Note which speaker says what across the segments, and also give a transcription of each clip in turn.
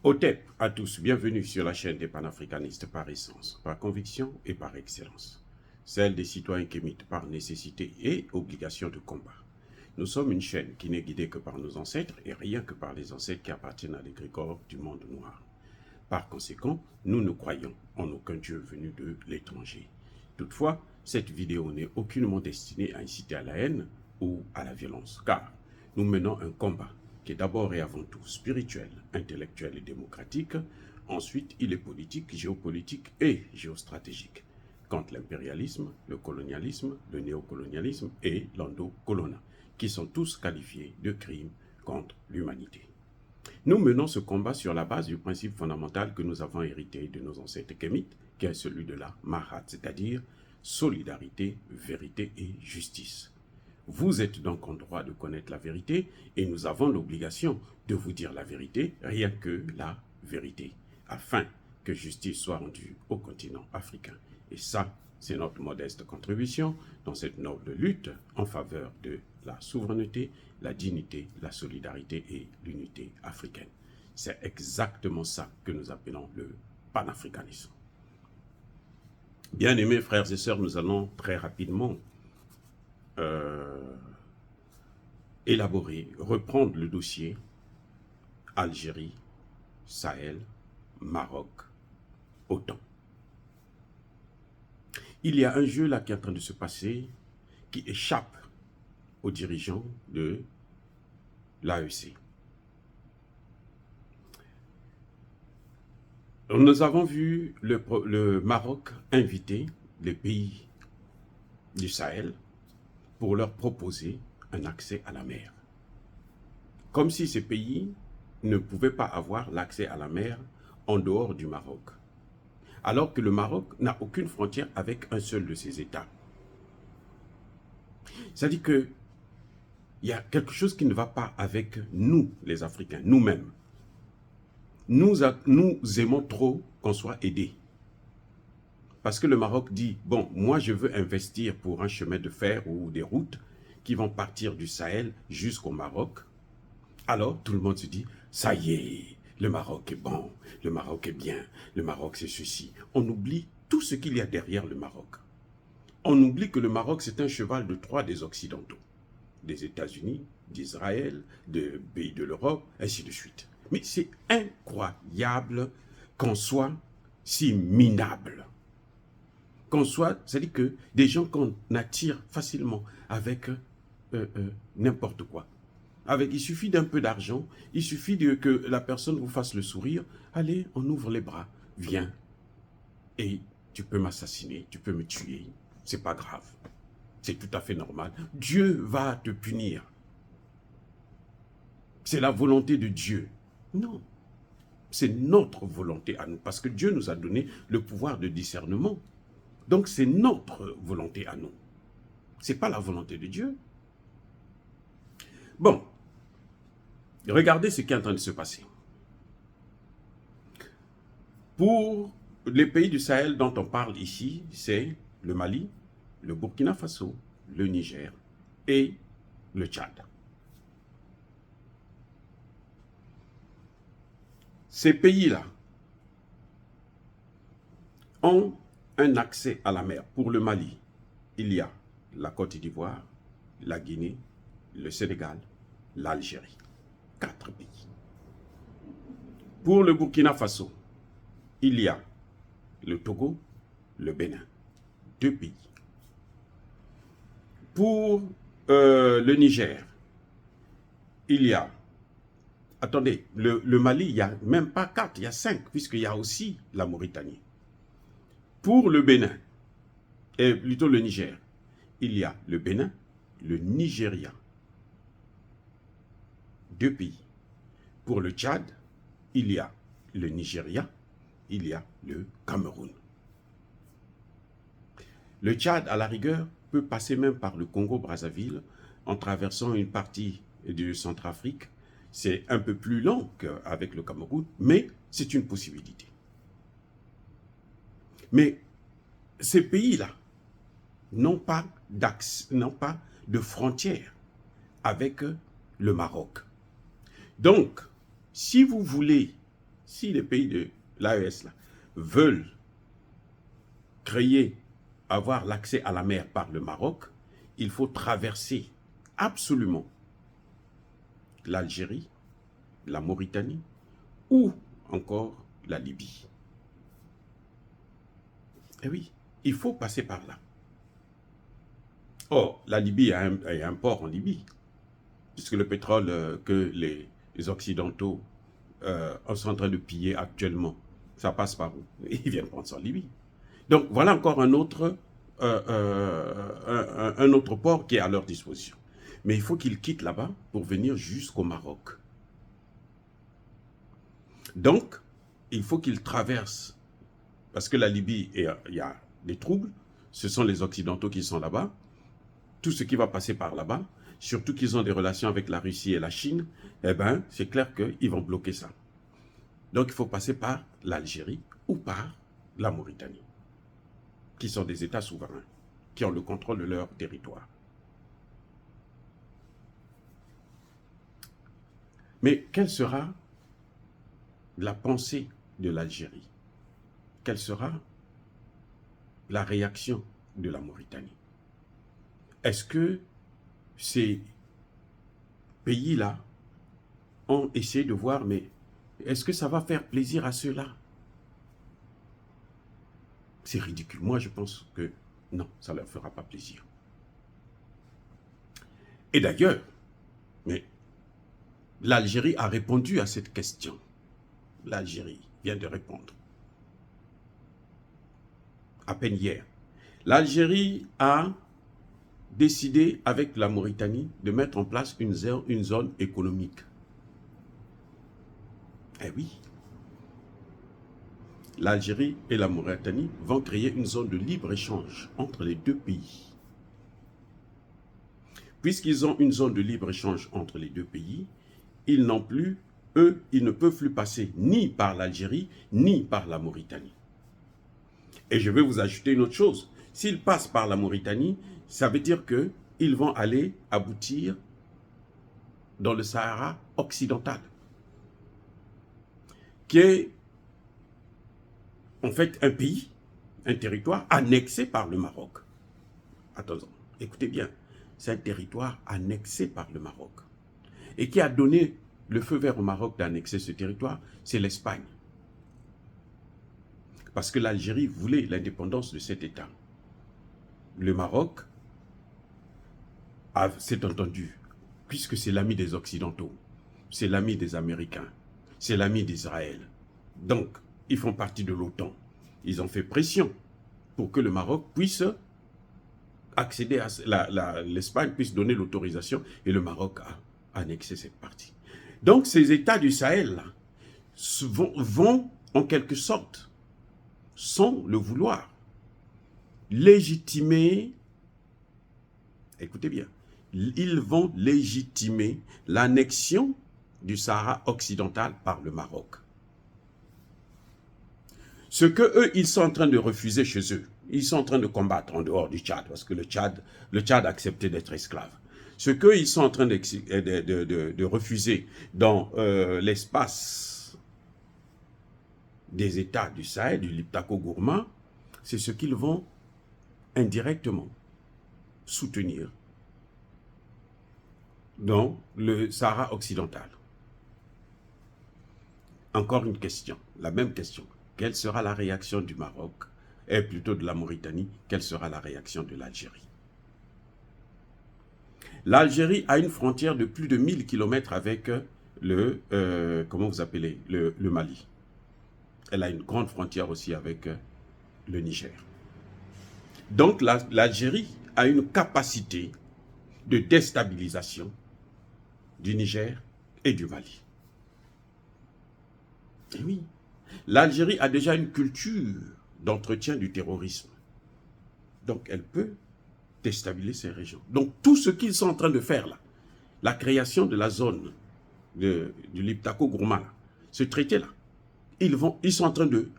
Speaker 1: Otep à tous, bienvenue sur la chaîne des panafricanistes par essence, par conviction et par excellence. Celle des citoyens kémites par nécessité et obligation de combat. Nous sommes une chaîne qui n'est guidée que par nos ancêtres et rien que par les ancêtres qui appartiennent à l'égrégore du monde noir. Par conséquent, nous ne croyons en aucun Dieu venu de l'étranger. Toutefois, cette vidéo n'est aucunement destinée à inciter à la haine ou à la violence, car nous menons un combat qui est d'abord et avant tout spirituel, intellectuel et démocratique. Ensuite, il est politique, géopolitique et géostratégique, contre l'impérialisme, le colonialisme, le néocolonialisme et l'endocolona, qui sont tous qualifiés de crimes contre l'humanité. Nous menons ce combat sur la base du principe fondamental que nous avons hérité de nos ancêtres kémites, qui est celui de la Mahat, c'est-à-dire solidarité, vérité et justice. Vous êtes donc en droit de connaître la vérité et nous avons l'obligation de vous dire la vérité, rien que la vérité, afin que justice soit rendue au continent africain. Et ça, c'est notre modeste contribution dans cette noble lutte en faveur de la souveraineté, la dignité, la solidarité et l'unité africaine. C'est exactement ça que nous appelons le panafricanisme. Bien-aimés frères et sœurs, nous allons très rapidement élaborer, reprendre le dossier Algérie, Sahel, Maroc, OTAN. Il y a un jeu là qui est en train de se passer qui échappe aux dirigeants de l'AEC. Nous avons vu le Maroc inviter les pays du Sahel pour leur proposer un accès à la mer. Comme si ces pays ne pouvaient pas avoir l'accès à la mer en dehors du Maroc. Alors que le Maroc n'a aucune frontière avec un seul de ces États. C'est-à-dire qu'il y a quelque chose qui ne va pas avec nous, les Africains, nous-mêmes. Nous aimons trop qu'on soit aidés. Parce que le Maroc dit, bon, moi je veux investir pour un chemin de fer ou des routes qui vont partir du Sahel jusqu'au Maroc. Alors tout le monde se dit, ça y est, le Maroc est bon, le Maroc est bien, le Maroc c'est ceci. On oublie tout ce qu'il y a derrière le Maroc. On oublie que le Maroc c'est un cheval de Troie des Occidentaux, des États-Unis, d'Israël, des pays de l'Europe, ainsi de suite. Mais c'est incroyable qu'on soit si minable. Qu'on soit, c'est-à-dire que des gens qu'on attire facilement avec n'importe quoi. Il suffit d'un peu d'argent, il suffit que la personne vous fasse le sourire. Allez, on ouvre les bras, viens. Et tu peux m'assassiner, tu peux me tuer, c'est pas grave. C'est tout à fait normal. Dieu va te punir. C'est la volonté de Dieu. Non, c'est notre volonté à nous, parce que Dieu nous a donné le pouvoir de discernement. Donc c'est notre volonté à nous. Ce n'est pas la volonté de Dieu. Bon, regardez ce qui est en train de se passer. Pour les pays du Sahel dont on parle ici, c'est le Mali, le Burkina Faso, le Niger et le Tchad. Ces pays-là ont un accès à la mer. Pour le Mali, il y a la Côte d'Ivoire, la Guinée, le Sénégal, l'Algérie. 4 pays. Pour le Burkina Faso, il y a le Togo, le Bénin. 2 pays. Pour le Niger, il y a... Attendez, le Mali, il n'y a même pas 4, il y a 5, puisqu'il y a aussi la Mauritanie. Pour le Bénin, et plutôt le Niger, il y a le Bénin, le Nigeria. 2 pays. Pour le Tchad, il y a le Nigeria, il y a le Cameroun. Le Tchad, à la rigueur, peut passer même par le Congo-Brazzaville en traversant une partie de Centrafrique. C'est un peu plus long qu'avec le Cameroun, mais c'est une possibilité. Mais ces pays-là n'ont pas de frontières avec le Maroc. Donc, si vous voulez Si les pays de l'AES veulent créer, avoir l'accès à la mer par le Maroc, il faut traverser absolument l'Algérie, la Mauritanie ou encore la Libye. Et oui, il faut passer par là. Or, la Libye a un port en Libye, puisque le pétrole que les Occidentaux sont en train de piller actuellement, ça passe par où? Ils viennent prendre ça en Libye. Donc, voilà encore un autre port qui est à leur disposition. Mais il faut qu'ils quittent là-bas pour venir jusqu'au Maroc. Donc, il faut qu'ils traversent, parce que la Libye, il y a des troubles, ce sont les Occidentaux qui sont là-bas, tout ce qui va passer par là-bas, surtout qu'ils ont des relations avec la Russie et la Chine, eh bien, c'est clair qu'ils vont bloquer ça. Donc, il faut passer par l'Algérie ou par la Mauritanie, qui sont des États souverains, qui ont le contrôle de leur territoire. Mais quelle sera la pensée de l'Algérie? Quelle sera la réaction de la Mauritanie? Est-ce que ces pays-là ont essayé de voir, mais est-ce que ça va faire plaisir à ceux-là? C'est ridicule. Moi, je pense que non, ça ne leur fera pas plaisir. Et d'ailleurs, mais l'Algérie a répondu à cette question. L'Algérie vient de répondre. À peine hier. L'Algérie a décidé avec la Mauritanie de mettre en place une zone économique. Eh oui. L'Algérie et la Mauritanie vont créer une zone de libre-échange entre les deux pays. Puisqu'ils ont une zone de libre-échange entre les deux pays, ils n'ont plus, eux, ils ne peuvent plus passer ni par l'Algérie, ni par la Mauritanie. Et je vais vous ajouter une autre chose. S'ils passent par la Mauritanie, ça veut dire qu'ils vont aller aboutir dans le Sahara occidental, qui est en fait un pays, un territoire annexé par le Maroc. Attention, écoutez bien, c'est un territoire annexé par le Maroc. Et qui a donné le feu vert au Maroc d'annexer ce territoire, c'est l'Espagne. Parce que l'Algérie voulait l'indépendance de cet État. Le Maroc s'est entendu, puisque c'est l'ami des Occidentaux, c'est l'ami des Américains, c'est l'ami d'Israël. Donc, ils font partie de l'OTAN. Ils ont fait pression pour que le Maroc puisse accéder à l'Espagne, puisse donner l'autorisation, et le Maroc a annexé cette partie. Donc, ces États du Sahel là, vont en quelque sorte, sans le vouloir, légitimer, écoutez bien, ils vont légitimer l'annexion du Sahara occidental par le Maroc. Ce que eux, ils sont en train de refuser chez eux, ils sont en train de combattre en dehors du Tchad, parce que le Tchad a accepté d'être esclave. Ce qu'ils sont en train de refuser dans l'espace des États du Sahel, du Liptako-Gourma, c'est ce qu'ils vont indirectement soutenir dans le Sahara occidental. Encore une question, la même question. Quelle sera la réaction du Maroc, et plutôt de la Mauritanie? Quelle sera la réaction de l'Algérie? L'Algérie a une frontière de plus de 1000 km avec le Mali. Elle a une grande frontière aussi avec le Niger. Donc l'Algérie a une capacité de déstabilisation du Niger et du Mali. Et oui, l'Algérie a déjà une culture d'entretien du terrorisme. Donc elle peut déstabiliser ces régions. Donc tout ce qu'ils sont en train de faire là, la création de la zone du Liptako-Gourma, ce traité-là, ils sont en train de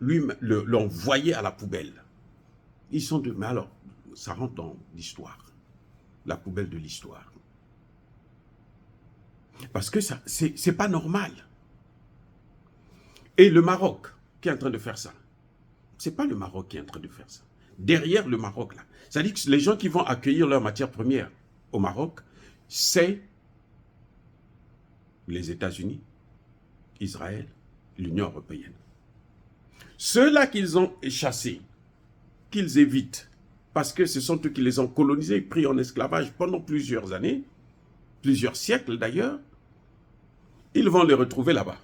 Speaker 1: l'envoyer à la poubelle. Mais alors, ça rentre dans l'histoire, la poubelle de l'histoire. Parce que ça, c'est pas normal. Et le Maroc qui est en train de faire ça, ce n'est pas le Maroc qui est en train de faire ça. Derrière le Maroc, là, c'est-à-dire que les gens qui vont accueillir leurs matières premières au Maroc, c'est les États-Unis, Israël, l'Union européenne. Ceux-là qu'ils ont chassés, qu'ils évitent, parce que ce sont eux qui les ont colonisés, pris en esclavage pendant plusieurs années, plusieurs siècles d'ailleurs, ils vont les retrouver là-bas.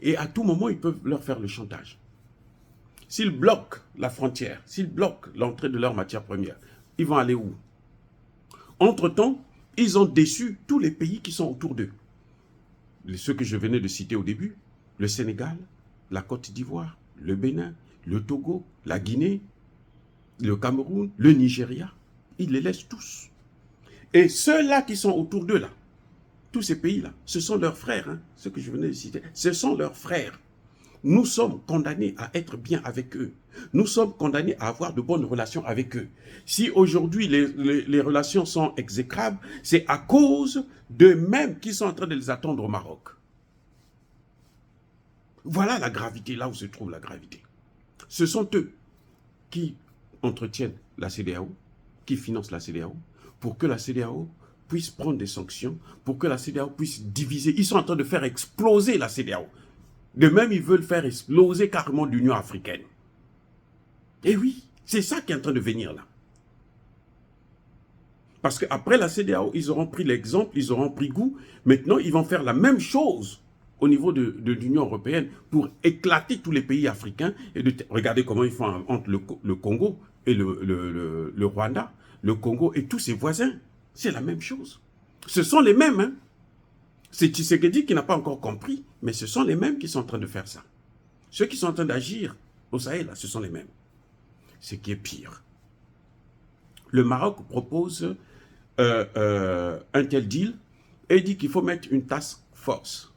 Speaker 1: Et à tout moment, ils peuvent leur faire le chantage. S'ils bloquent la frontière, s'ils bloquent l'entrée de leurs matières premières, ils vont aller où? Entre-temps, ils ont déçu tous les pays qui sont autour d'eux. Ceux que je venais de citer au début, le Sénégal, la Côte d'Ivoire, le Bénin, le Togo, la Guinée, le Cameroun, le Nigeria, ils les laissent tous. Et ceux-là qui sont autour d'eux, là, tous ces pays-là, ce sont leurs frères, hein, ceux que je venais de citer, ce sont leurs frères. Nous sommes condamnés à être bien avec eux. Nous sommes condamnés à avoir de bonnes relations avec eux. Si aujourd'hui les relations sont exécrables, c'est à cause d'eux-mêmes qui sont en train de les attendre au Maroc. Voilà la gravité, là où se trouve la gravité. Ce sont eux qui entretiennent la CEDEAO, qui financent la CEDEAO, pour que la CEDEAO puisse prendre des sanctions, pour que la CEDEAO puisse diviser. Ils sont en train de faire exploser la CEDEAO. De même, ils veulent faire exploser carrément l'Union africaine. Et oui, c'est ça qui est en train de venir là. Parce qu'après la CEDEAO, ils auront pris l'exemple, ils auront pris goût. Maintenant, ils vont faire la même chose au niveau de l'Union européenne pour éclater tous les pays africains. Et regardez comment ils font entre le Congo et le Rwanda, le Congo et tous ses voisins. C'est la même chose. Ce sont les mêmes, hein. C'est Tshisekedi qui n'a pas encore compris, mais ce sont les mêmes qui sont en train de faire ça. Ceux qui sont en train d'agir au Sahel, là, ce sont les mêmes. Ce qui est pire. Le Maroc propose un tel deal et dit qu'il faut mettre une task force,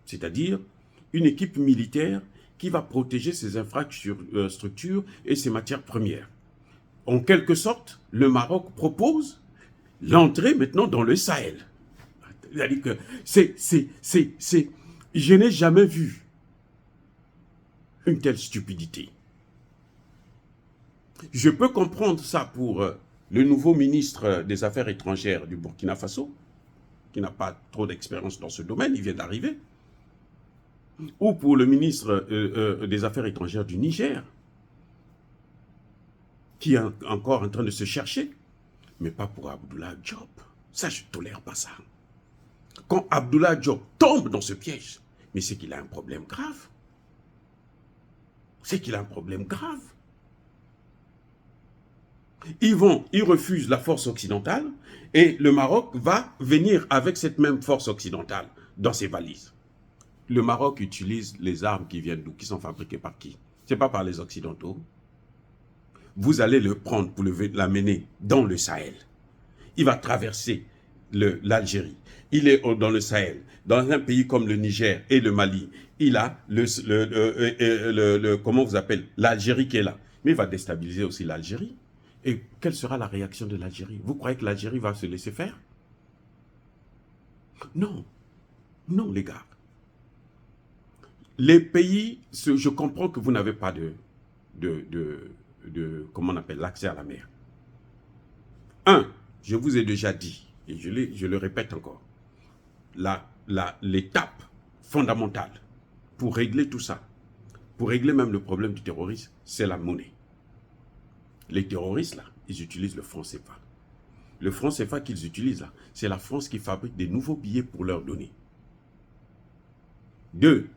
Speaker 1: c'est-à-dire une équipe militaire qui va protéger ses infrastructures et ses matières premières. En quelque sorte, le Maroc propose l'entrée maintenant dans le Sahel. C'est-à-dire que je n'ai jamais vu une telle stupidité. Je peux comprendre ça pour le nouveau ministre des Affaires étrangères du Burkina Faso, qui n'a pas trop d'expérience dans ce domaine, il vient d'arriver, ou pour le ministre des Affaires étrangères du Niger, qui est encore en train de se chercher, mais pas pour Abdoulaye Diop. Ça, je ne tolère pas ça. Quand Abdoulaye Diop tombe dans ce piège, mais c'est qu'il a un problème grave. C'est qu'il a un problème grave. Ils refusent la force occidentale et le Maroc va venir avec cette même force occidentale dans ses valises. Le Maroc utilise les armes qui viennent d'où, qui sont fabriquées par qui? Ce n'est pas par les Occidentaux. Vous allez le prendre pour l'amener dans le Sahel. Il va traverser l'Algérie. Il est dans le Sahel, dans un pays comme le Niger et le Mali. Il a comment vous appelez, l'Algérie qui est là. Mais il va déstabiliser aussi l'Algérie. Et quelle sera la réaction de l'Algérie? Vous croyez que l'Algérie va se laisser faire? Non. Non, les gars. Les pays, je comprends que vous n'avez pas comment on appelle, l'accès à la mer. Je vous ai déjà dit, et je le répète encore, l'étape fondamentale pour régler tout ça, pour régler même le problème du terrorisme, c'est la monnaie. Les terroristes, là, ils utilisent le franc CFA. Le franc CFA qu'ils utilisent, là, c'est la France qui fabrique des nouveaux billets pour leur donner. 2.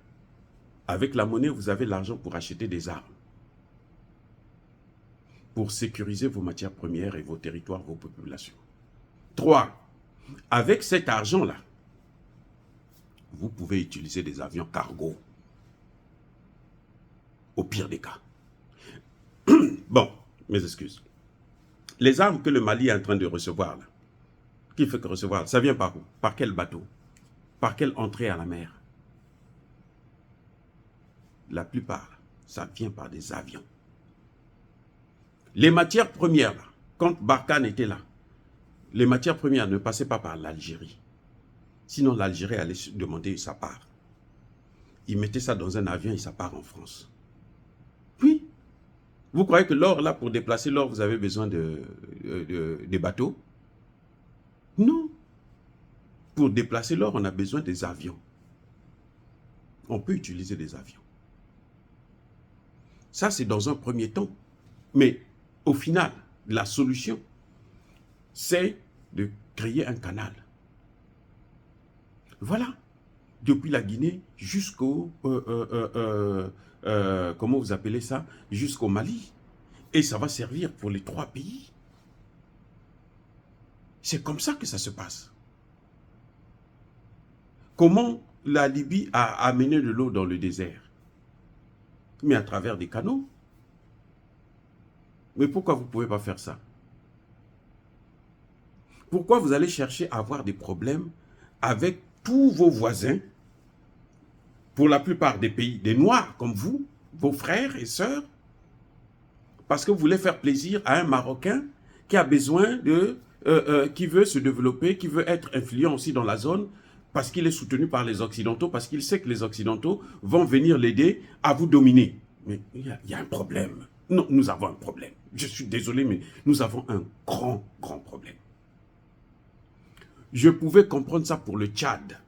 Speaker 1: Avec la monnaie, vous avez l'argent pour acheter des armes, pour sécuriser vos matières premières et vos territoires, vos populations. 3. Avec cet argent-là, vous pouvez utiliser des avions cargo. Au pire des cas. Bon, mes excuses. Les armes que le Mali est en train de recevoir, là, qui fait que recevoir, ça vient par où? Par quel bateau? Par quelle entrée à la mer? La plupart, ça vient par des avions. Les matières premières, là, quand Barkhane était là, les matières premières ne passaient pas par l'Algérie. Sinon, l'Algérie allait demander sa part. Ils mettaient ça dans un avion et ça part en France. Oui. Vous croyez que l'or, là, pour déplacer l'or, vous avez besoin des bateaux? Non. Pour déplacer l'or, on a besoin des avions. On peut utiliser des avions. Ça, c'est dans un premier temps. Mais au final, la solution, c'est de créer un canal. Voilà. Depuis la Guinée jusqu'au, comment vous appelez ça, jusqu'au Mali. Et ça va servir pour les 3 pays. C'est comme ça que ça se passe. Comment la Libye a amené de l'eau dans le désert? Mais à travers des canaux. Mais pourquoi vous ne pouvez pas faire ça? Pourquoi vous allez chercher à avoir des problèmes avec tous vos voisins, pour la plupart des pays, des Noirs comme vous, vos frères et sœurs, parce que vous voulez faire plaisir à un Marocain qui a besoin de, qui veut se développer, qui veut être influent aussi dans la zone, parce qu'il est soutenu par les Occidentaux, parce qu'il sait que les Occidentaux vont venir l'aider à vous dominer. Mais il y a un problème. Non, nous avons un problème. Je suis désolé, mais nous avons un grand problème. Je pouvais comprendre ça pour le Tchad.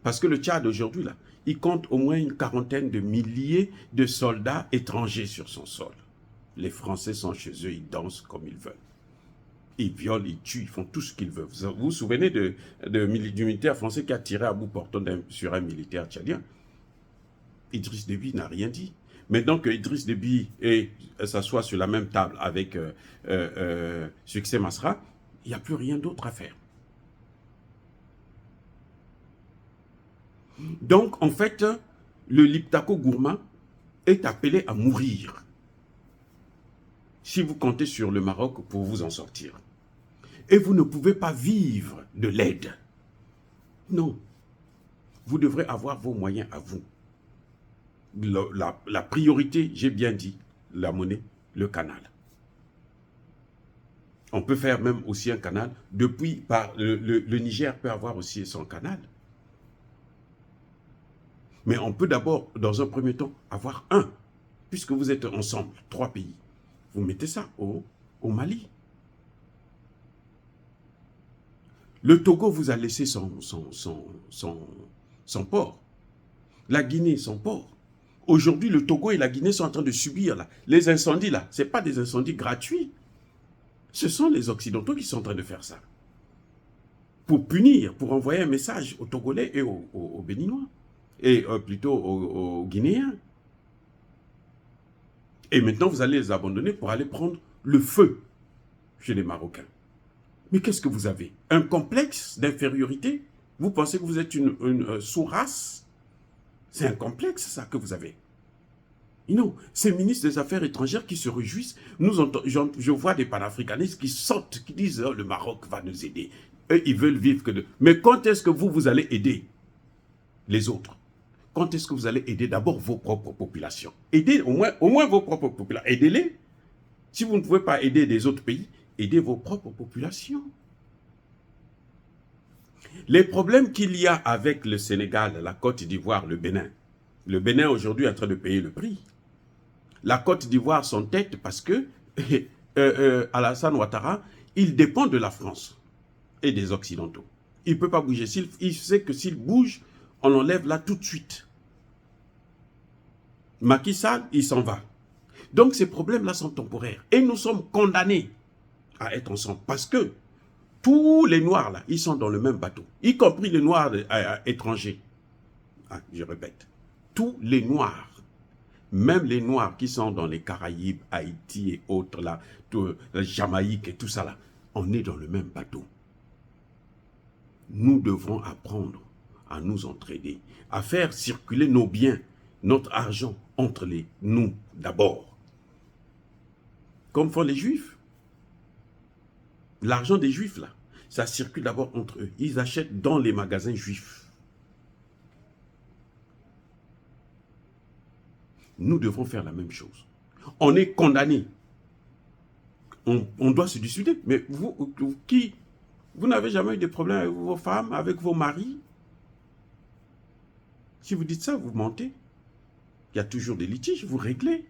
Speaker 1: Parce que le Tchad, aujourd'hui, là, il compte au moins une 40aine de milliers de soldats étrangers sur son sol. Les Français sont chez eux, ils dansent comme ils veulent. Ils violent, ils tuent, ils font tout ce qu'ils veulent. Vous vous souvenez du militaire français qui a tiré à bout portant sur un militaire tchadien? Idriss Déby n'a rien dit. Maintenant que Idriss Déby s'assoit sur la même table avec Succès Masra, il n'y a plus rien d'autre à faire. Donc, en fait, le Liptako Gourma est appelé à mourir si vous comptez sur le Maroc pour vous en sortir. Et vous ne pouvez pas vivre de l'aide. Non. Vous devrez avoir vos moyens à vous. La priorité, j'ai bien dit, la monnaie, le canal. On peut faire même aussi un canal. Depuis, le Niger peut avoir aussi son canal. Mais on peut d'abord, dans un premier temps, avoir un. Puisque vous êtes ensemble, 3 pays. Vous mettez ça au Mali. Le Togo vous a laissé son port. La Guinée, son port. Aujourd'hui, le Togo et la Guinée sont en train de subir là, les incendies là. Ce n'est pas des incendies gratuits. Ce sont les Occidentaux qui sont en train de faire ça. Pour punir, pour envoyer un message aux Togolais et aux Béninois. Et plutôt aux Guinéens. Et maintenant, vous allez les abandonner pour aller prendre le feu chez les Marocains. Mais qu'est-ce que vous avez? Un complexe d'infériorité? Vous pensez que vous êtes une sous-race? C'est un complexe, ça, que vous avez. Et non, ces ministres des Affaires étrangères qui se réjouissent, je vois des panafricanistes qui sortent, qui disent oh, « le Maroc va nous aider ». Eux, ils veulent vivre que de... Mais quand est-ce que vous allez aider les autres? Quand est-ce que vous allez aider d'abord vos propres populations? Aidez au moins vos propres populations. Aidez-les. Si vous ne pouvez pas aider des autres pays, aidez vos propres populations. Les problèmes qu'il y a avec le Sénégal, la Côte d'Ivoire, le Bénin aujourd'hui est en train de payer le prix. La Côte d'Ivoire s'entête parce que Alassane Ouattara, il dépend de la France et des Occidentaux. Il ne peut pas bouger. Il sait que s'il bouge, on l'enlève là tout de suite. Macky Sall, il s'en va. Donc ces problèmes-là sont temporaires. Et nous sommes condamnés à être ensemble. Parce que tous les Noirs, là, ils sont dans le même bateau. Y compris les Noirs étrangers. Ah, je répète. Tous les Noirs. Même les Noirs qui sont dans les Caraïbes, Haïti et autres, là, la Jamaïque et tout ça, là. On est dans le même bateau. Nous devrons apprendre à nous entraider, à faire circuler nos biens, notre argent entre nous d'abord. Comme font les Juifs. L'argent des Juifs, là, ça circule d'abord entre eux. Ils achètent dans les magasins juifs. Nous devons faire la même chose. On est condamnés. On doit se discuter. Mais vous n'avez jamais eu de problème avec vos femmes, avec vos maris? Si vous dites ça, vous mentez. Il y a toujours des litiges, vous réglez.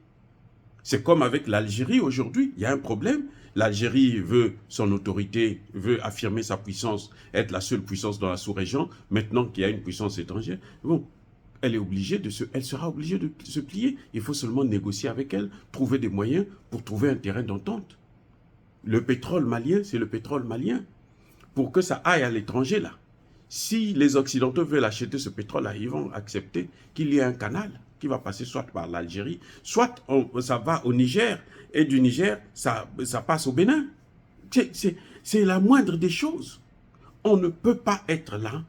Speaker 1: C'est comme avec l'Algérie aujourd'hui, il y a un problème. L'Algérie veut son autorité, veut affirmer sa puissance, être la seule puissance dans la sous-région. Maintenant qu'il y a une puissance étrangère, bon, elle sera obligée de se plier. Il faut seulement négocier avec elle, trouver des moyens pour trouver un terrain d'entente. Le pétrole malien, c'est le pétrole malien. Pour que ça aille à l'étranger, là, si les Occidentaux veulent acheter ce pétrole-là, ils vont accepter qu'il y ait un canal qui va passer soit par l'Algérie, soit ça va au Niger, et du Niger, ça passe au Bénin. C'est la moindre des choses. On ne peut pas être là,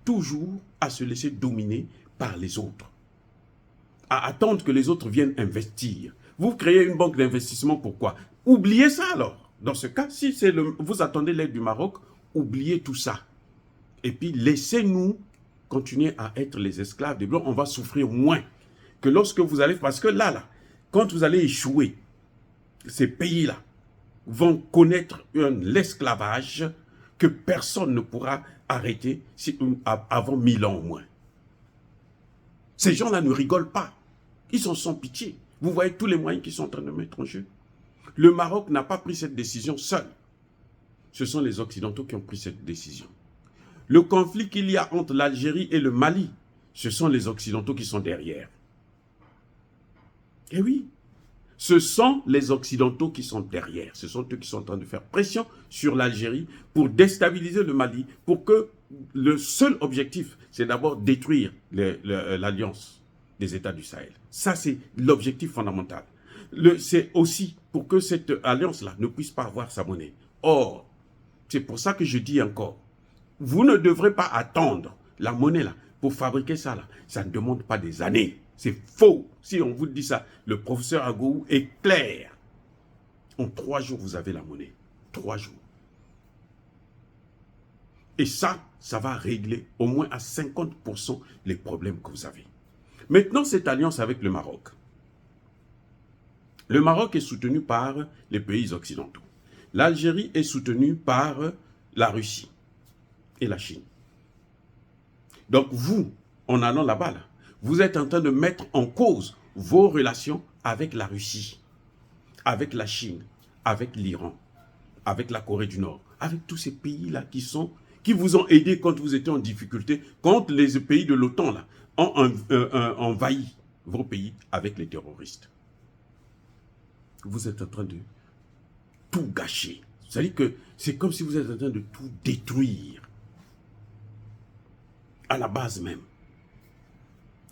Speaker 1: toujours à se laisser dominer par les autres, à attendre que les autres viennent investir. Vous créez une banque d'investissement, pourquoi? Oubliez ça alors. Dans ce cas, si vous attendez l'aide du Maroc, oubliez tout ça. Et puis laissez-nous continuer à être les esclaves des Blancs. On va souffrir moins que lorsque vous allez... Parce que là, quand vous allez échouer, ces pays-là vont connaître l'esclavage que personne ne pourra arrêter avant 1000 ans au moins. Ces gens-là ne rigolent pas. Ils sont sans pitié. Vous voyez tous les moyens qu'ils sont en train de mettre en jeu. Le Maroc n'a pas pris cette décision seul. Ce sont les Occidentaux qui ont pris cette décision. Le conflit qu'il y a entre l'Algérie et le Mali, ce sont les Occidentaux qui sont derrière. Eh oui, ce sont les Occidentaux qui sont derrière. Ce sont eux qui sont en train de faire pression sur l'Algérie pour déstabiliser le Mali, pour que le seul objectif, c'est d'abord détruire l'alliance des États du Sahel. Ça, c'est l'objectif fondamental. C'est aussi pour que cette alliance-là ne puisse pas avoir sa monnaie. Or, c'est pour ça que je dis encore, vous ne devrez pas attendre la monnaie là pour fabriquer ça là. Ça ne demande pas des années. C'est faux. Si on vous dit ça, le professeur Agou est clair. En 3 jours, vous avez la monnaie. 3 jours. Et ça va régler au moins à 50% les problèmes que vous avez. Maintenant, cette alliance avec le Maroc. Le Maroc est soutenu par les pays occidentaux. L'Algérie est soutenue par la Russie et la Chine. Donc vous, en allant là-bas, vous êtes en train de mettre en cause vos relations avec la Russie, avec la Chine, avec l'Iran, avec la Corée du Nord, avec tous ces pays-là qui vous ont aidé quand vous étiez en difficulté, quand les pays de l'OTAN ont envahi vos pays avec les terroristes. Vous êtes en train de tout gâcher. C'est-à-dire que c'est comme si vous êtes en train de tout détruire. À la base même.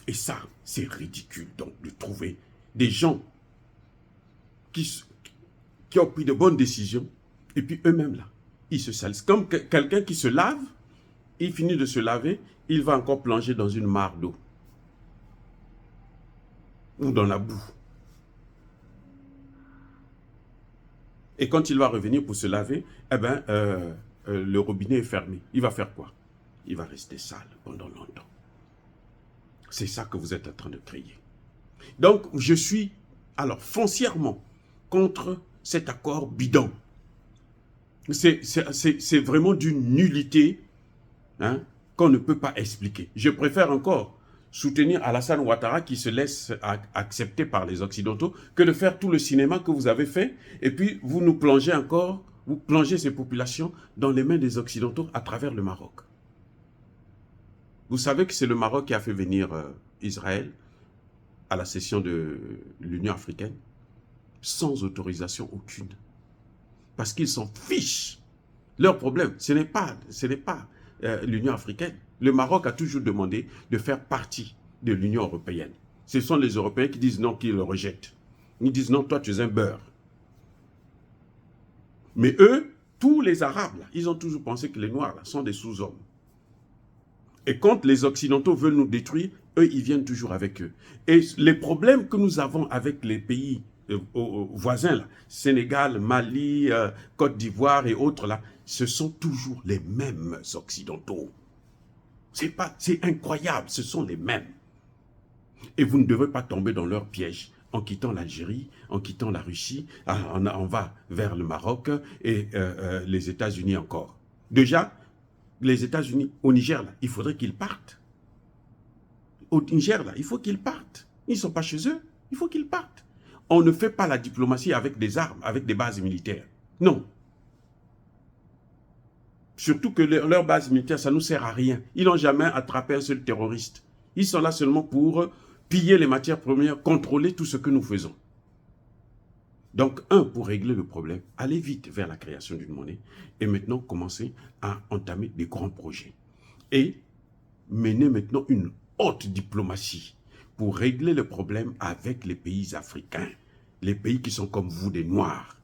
Speaker 1: Et ça, c'est ridicule donc de trouver des gens qui ont pris de bonnes décisions et puis eux-mêmes là, ils se salissent. Comme quelqu'un qui se lave, il finit de se laver, il va encore plonger dans une mare d'eau. Ou dans la boue. Et quand il va revenir pour se laver, eh ben, le robinet est fermé. Il va faire quoi? Il va rester sale pendant longtemps. C'est ça que vous êtes en train de créer. Donc, je suis alors foncièrement contre cet accord bidon. C'est vraiment d'une nullité qu'on ne peut pas expliquer. Je préfère encore soutenir Alassane Ouattara qui se laisse accepter par les Occidentaux que de faire tout le cinéma que vous avez fait et puis vous nous plongez encore, vous plongez ces populations dans les mains des Occidentaux à travers le Maroc. Vous savez que c'est le Maroc qui a fait venir Israël à la session de l'Union africaine sans autorisation aucune. Parce qu'ils s'en fichent. Leur problème, ce n'est pas l'Union africaine. Le Maroc a toujours demandé de faire partie de l'Union européenne. Ce sont les Européens qui disent non, qui le rejettent. Ils disent non, toi tu es un beurre. Mais eux, tous les Arabes, là, ils ont toujours pensé que les Noirs là, sont des sous-hommes. Et quand les Occidentaux veulent nous détruire, eux, ils viennent toujours avec eux. Et les problèmes que nous avons avec les pays voisins, là, Sénégal, Mali, Côte d'Ivoire et autres, là, ce sont toujours les mêmes Occidentaux. C'est incroyable, ce sont les mêmes. Et vous ne devez pas tomber dans leur piège. En quittant l'Algérie, en quittant la Russie, on va vers le Maroc et les États-Unis encore. Déjà, les États-Unis, au Niger, là, il faudrait qu'ils partent. au Niger, là, il faut qu'ils partent. Ils ne sont pas chez eux, il faut qu'ils partent. On ne fait pas la diplomatie avec des armes, avec des bases militaires. Non. Surtout que leur base militaire, ça ne nous sert à rien. Ils n'ont jamais attrapé un seul terroriste. Ils sont là seulement pour piller les matières premières, contrôler tout ce que nous faisons. Donc, pour régler le problème, allez vite vers la création d'une monnaie et maintenant commencer à entamer des grands projets. Et mener maintenant une haute diplomatie pour régler le problème avec les pays africains, les pays qui sont comme vous des Noirs,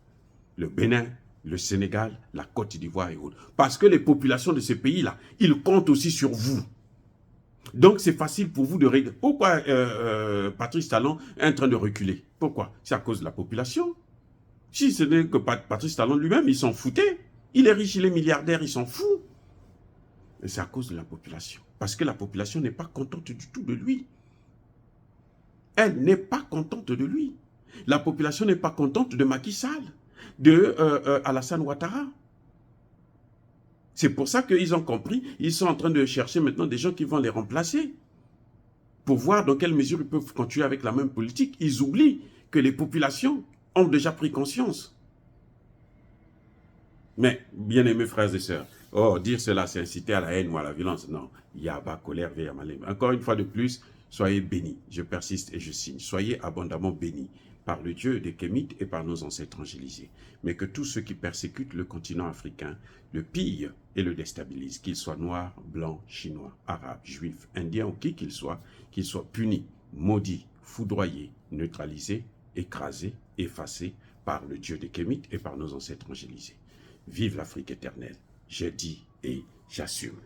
Speaker 1: le Bénin, le Sénégal, la Côte d'Ivoire et autres. Parce que les populations de ces pays-là, ils comptent aussi sur vous. Donc c'est facile pour vous de régler. Pourquoi Patrice Talon est en train de reculer? Pourquoi? C'est à cause de la population. Si ce n'est que Patrice Talon lui-même, il s'en foutait. Il est riche, il est milliardaire, il s'en fout. Et c'est à cause de la population. Parce que la population n'est pas contente du tout de lui. Elle n'est pas contente de lui. La population n'est pas contente de Macky Sall, de Alassane Ouattara. C'est pour ça qu'ils ont compris, ils sont en train de chercher maintenant des gens qui vont les remplacer. Pour voir dans quelle mesure ils peuvent continuer avec la même politique. Ils oublient que les populations ont déjà pris conscience. Mais, bien-aimés frères et sœurs, dire cela, c'est inciter à la haine ou à la violence. Non, Yaba, colère, veille, malin. Encore une fois de plus, soyez bénis. Je persiste et je signe. Soyez abondamment bénis par le Dieu des Kémites et par nos ancêtres angélisés. Mais que tous ceux qui persécutent le continent africain le pillent et le déstabilisent, qu'ils soient noirs, blancs, chinois, arabes, juifs, indiens ou qui qu'ils soient punis, maudits, foudroyés, neutralisés, écrasés, effacés par le Dieu des Kémites et par nos ancêtres angélisés. Vive l'Afrique éternelle, j'ai dit et j'assume.